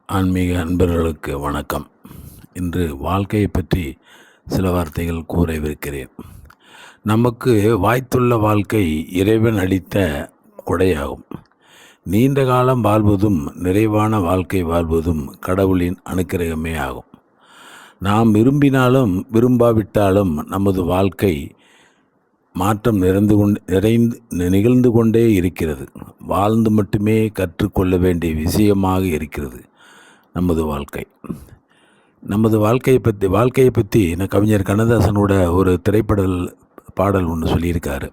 ஆன்மீக அன்பர்களுக்கு வணக்கம். இன்று வாழ்க்கையை பற்றி சில வார்த்தைகள் கூறவிருக்கிறேன். நமக்கு வாய்த்துள்ள வாழ்க்கை இறைவன் அளித்த கொடையாகும். நீண்ட காலம் வாழ்வதும் நிறைவான வாழ்க்கை வாழ்வதும் கடவுளின் அனுக்கிரகமே ஆகும். நாம் விரும்பினாலும் விரும்பாவிட்டாலும் நமது வாழ்க்கை மாற்றம் நிகழ்ந்து கொண்டே இருக்கிறது. வாழ்ந்து மட்டுமே கற்றுக்கொள்ள வேண்டிய விஷயமாக இருக்கிறது நமது வாழ்க்கை. நமது வாழ்க்கையை பற்றி கவிஞர் கண்ணதாசனோட ஒரு பாடல் ஒன்று சொல்லியிருக்காரு.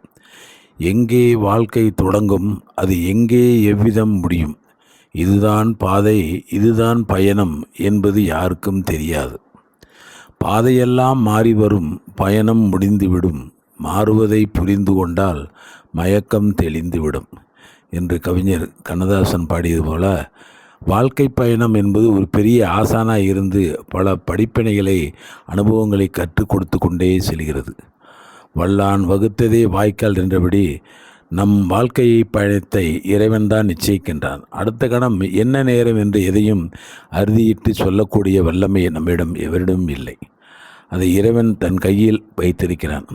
எங்கே வாழ்க்கை தொடங்கும், அது எங்கே எவ்விதம் முடியும், இதுதான் பாதை, இதுதான் பயணம் என்பது யாருக்கும் தெரியாது. பாதையெல்லாம் மாறி வரும், பயணம் முடிந்துவிடும், மாறுவதை புரிந்து கொண்டால் மயக்கம் தெளிந்துவிடும் என்று கவிஞர் கண்ணதாசன் பாடியது போல, வாழ்க்கை பயணம் என்பது ஒரு பெரிய ஆசானாக இருந்து பல படிப்பினைகளை, அனுபவங்களை கற்றுக் கொடுத்து கொண்டே செல்கிறது. வல்லான் வகுத்ததே வாய்க்கால் என்றபடி நம் வாழ்க்கையை பயணத்தை இறைவன்தான் நிச்சயிக்கின்றான். அடுத்த கணம் என்ன நேரம் என்று எதையும் அறுதியிட்டு சொல்லக்கூடிய வல்லமை நம்மிடம் எவரிடமும் இல்லை. அதை இறைவன் தன் கையில் வைத்திருக்கிறான்.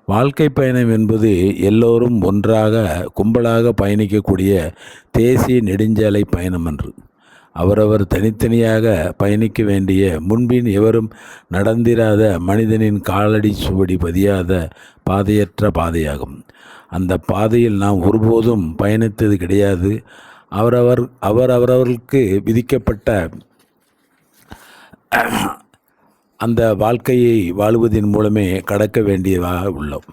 வாழ்க்கை பயணம் என்பது எல்லோரும் ஒன்றாக கும்பலாக பயணிக்கக்கூடிய தேசிய நெடுஞ்சாலை பயணம் அன்று. அவரவர் தனித்தனியாக பயணிக்க வேண்டிய, முன்பின் எவரும் நடந்திராத, மனிதனின் காலடி சுவடி பதியாத பாதையற்ற பாதையாகும். அந்த பாதையில் நாம் ஒருபோதும் பயணித்தது கிடையாது. அவரவர்களுக்கு விதிக்கப்பட்ட அந்த வாழ்க்கையை வாழுவதன் மூலமே கடக்க வேண்டியதாக உள்ளோம்.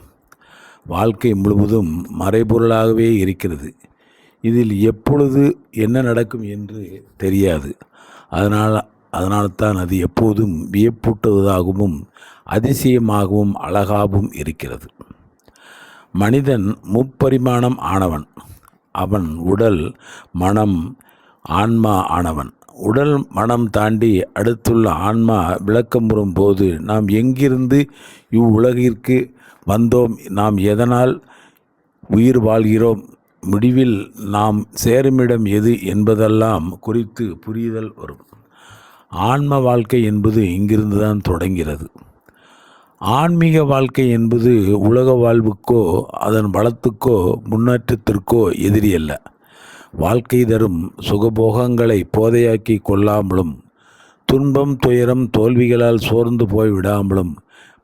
வாழ்க்கை முழுவதும் மறைபொருளாகவே இருக்கிறது. இதில் எப்பொழுது என்ன நடக்கும் என்று தெரியாது. அதனால்தான் அது எப்போதும் வியப்பூட்டுவதாகவும் அதிசயமாகவும் அழகாகவும் இருக்கிறது. மனிதன் முப்பரிமாணம் ஆனவன். அவன் உடல், மனம், ஆன்மா ஆனவன். உடல் மனம் தாண்டி அடுத்துள்ள ஆன்மா விளக்கமுறும் போது நாம் எங்கிருந்து இவ்வுலகிற்கு வந்தோம், நாம் எதனால் உயிர் வாழ்கிறோம், முடிவில் நாம் சேருமிடம் எது என்பதெல்லாம் குறித்து புரிதல் வரும். ஆன்ம வாழ்க்கை என்பது இங்கிருந்து தான் தொடங்கிறது. ஆன்மீக வாழ்க்கை என்பது உலக வாழ்வுக்கோ அதன் வளத்துக்கோ முன்னேற்றத்திற்கோ எதிரியல்ல. வாழ்க்கை தரும் சுகபோகங்களை போதையாக்கி கொள்ளாமலும், துன்பம் துயரம் தோல்விகளால் சோர்ந்து போய்விடாமலும்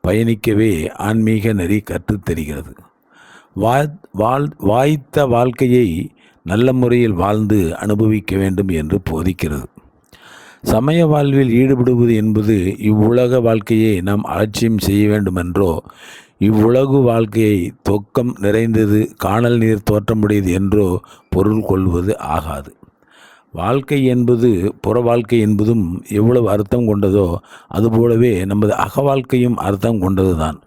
பயணிக்கவே ஆன்மீக நெறி கற்றுத்தருகிறது. வாய்த்த வாழ்க்கையை நல்ல முறையில் வாழ்ந்து அனுபவிக்க வேண்டும் என்று போதிக்கிறது. சமய வாழ்வில் ஈடுபடுவது என்பது இவ்வுலக வாழ்க்கையை நாம் அலட்சியம் செய்ய வேண்டுமென்றோ, இவ்வுலகு வாழ்க்கையை தொக்கம் நிறைந்தது, காணல் நீர் தோற்றமுடையது என்றோ பொருள் கொள்வது ஆகாது. வாழ்க்கை என்பது புற வாழ்க்கை என்பதும் எவ்வளவு அர்த்தம் கொண்டதோ அதுபோலவே நமது அக வாழ்க்கையும் அர்த்தம் கொண்டதுதான்.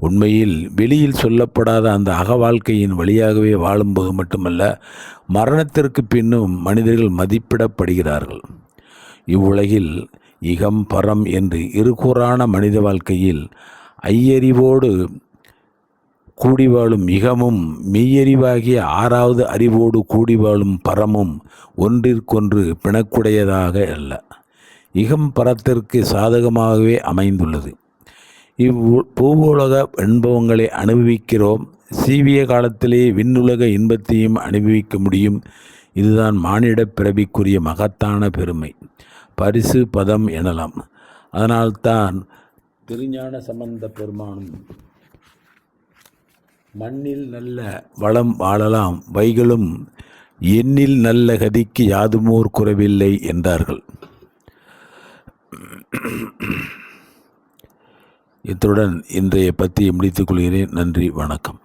உண்மையில் வெளியில் சொல்லப்படாத அந்த அக வாழ்க்கையின் வழியாகவே வாழும்போது மட்டுமல்ல, மரணத்திற்கு பின்னும் மனிதர்கள் மதிப்பிடப்படுகிறார்கள். இவ்வுலகில் இகம் பரம் என்று இருகூறான மனித வாழ்க்கையில் ஐயறிவோடு கூடி வாழும் இகமும், மெய்யறிவாகிய ஆறாவது அறிவோடு கூடி வாழும் பரமும் ஒன்றிற்கொன்று பிணக்குடையதாக அல்ல, இகம் பரத்திற்கு சாதகமாகவே அமைந்துள்ளது. பூவுலக இன்பங்களை அனுபவிக்கிறோம். சீவிய காலத்திலே விண்ணுலக இன்பத்தையும் அனுபவிக்க முடியும். இதுதான் மானிட பிறவிக்குரிய மகத்தான பெருமை, பரிசு, பதம் எனலாம். அதனால்தான் திருஞான சம்பந்த பெருமானும் மண்ணில் நல்ல வளம் வாழலாம் வைகளும், எண்ணில் நல்ல கதிக்கு யாதுமோர் குறைவில்லை என்றார்கள். இத்துடன் இன்றைய பத்தியை முடித்துக் கொள்கிறேன். நன்றி, வணக்கம்.